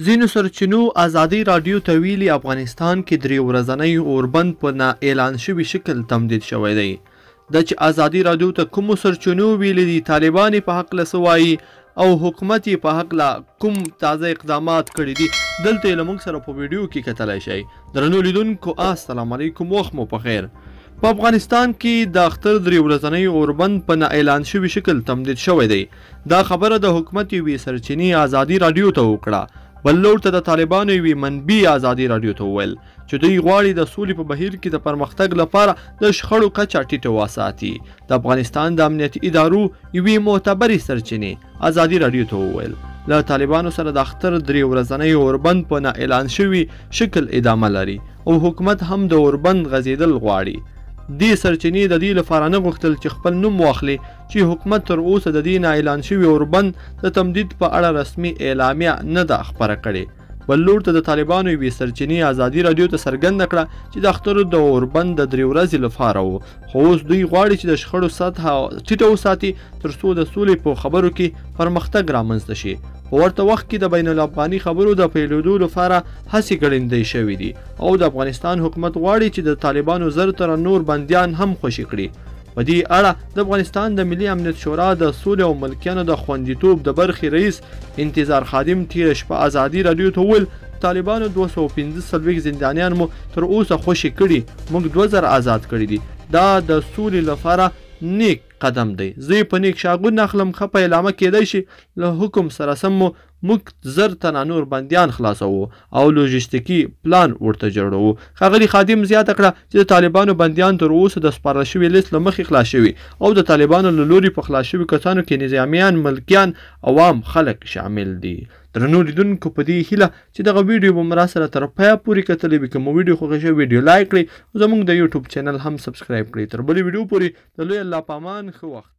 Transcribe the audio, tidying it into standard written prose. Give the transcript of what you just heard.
ځینو سرچینو ازادي راډیو ته ویلي افغانستان کې درې ورځنی اوربند په نا اعلان شوي شکل تمدید شوی دی. دا چې ازادي راډیو ته کومو سرچینو ویلي دي، طالبان په هکله څه وایي او حکومت یې په هکله کوم تازه اقدامات کړي دي، دلته یې له موږ سره په ویډیو کې کتلی شئ. درنو لیدونکو السلام علیکم، وخت مو په خیر. په افغانستان کې د اختر درې ورځنی اوربند په نا اعلان شوي شکل تمدید شوی دی. دا خبره د حکومت یوې سرچینې ازادي راډیو ته وکړه. بل لور ته د طالبانو یوې منبع ازادي راډیو ته وویل چې دوی غواړي د سولې په بهیر کې د پرمختګ لپاره د شخړو کچه ټیټه وساتي. د افغانستان د امنیتي ادارو یوې معتبرې سرچینې ازادي راډیو ته وویل له طالبانو سره د اختر درې ورځنی اوربند په نا اعلان شوي شکل ادامه لري او حکومت هم د اوربند غځېدل غواړي. دې سرچینې د دې لپاره نه غوښتل چې خپل نوم واخلي چې حکومت تر اوسه د دې نا اعلان شوي اوربند د تمدید په اړه رسمي اعلامیه نه ده خپره کړې. بل لور ته د طالبانو یوې سرچینې ازادي راډیو ته څرګنده کړه چې د اخترو د اوربند د درې ورځې لپاره و، خو اوس دوی غواړي چې د شخړو سطحه ټیټه وساتي تر څو د سولې په خبرو کې پرمختګ رامنځته شي. په ورته وخت کې د بین الافغاني خبرو د پیلېدو لپاره هڅې ګړندۍ شوې دي او د افغانستان حکومت غواړي چې د طالبانو زرتره نور بندیان هم خوشي کړي. په دې اړه د افغانستان د ملي امنیت شورا د سولې او ملکیانو د خوندیتوب د برخې رئیس انتظار خادم تیره شپه ازادي راډیو ته وویل طالبانو 245 زندانیان مو تر اوسه خوشي کړي، موږ 2000 آزاد کړي دي. دا د سولې لپاره نیک قدم دی. زه په نیک شاګون اخلم، ښه پیلامه کېدی شي له حکم سره سم موږ زر تنه نور بندیان خلاصوو او لوژستیکي پلان ورته جوړوو. ښاغلي خادم زیاته کړه چې د طالبانو بندیان تر اوسه د سپارل شوي لیست له مخې خلاص شوي او د طالبانو له لوري په خلاص شوي کسانو کې نظامیان، ملکیان، عوام خلک شامل دي. درنو لیدونکو په دې هیله چې دغه ویډیو به مو راسره تر پایه پورې کتلی وي. که مو ویډیو خوښه شوې ویډیو لایک کړئ او زموږ د یوټیوب چینل هم سبسکرایب کړئ. تر بلې ویډیو پورې د لوی الله په امان، ښه وخت.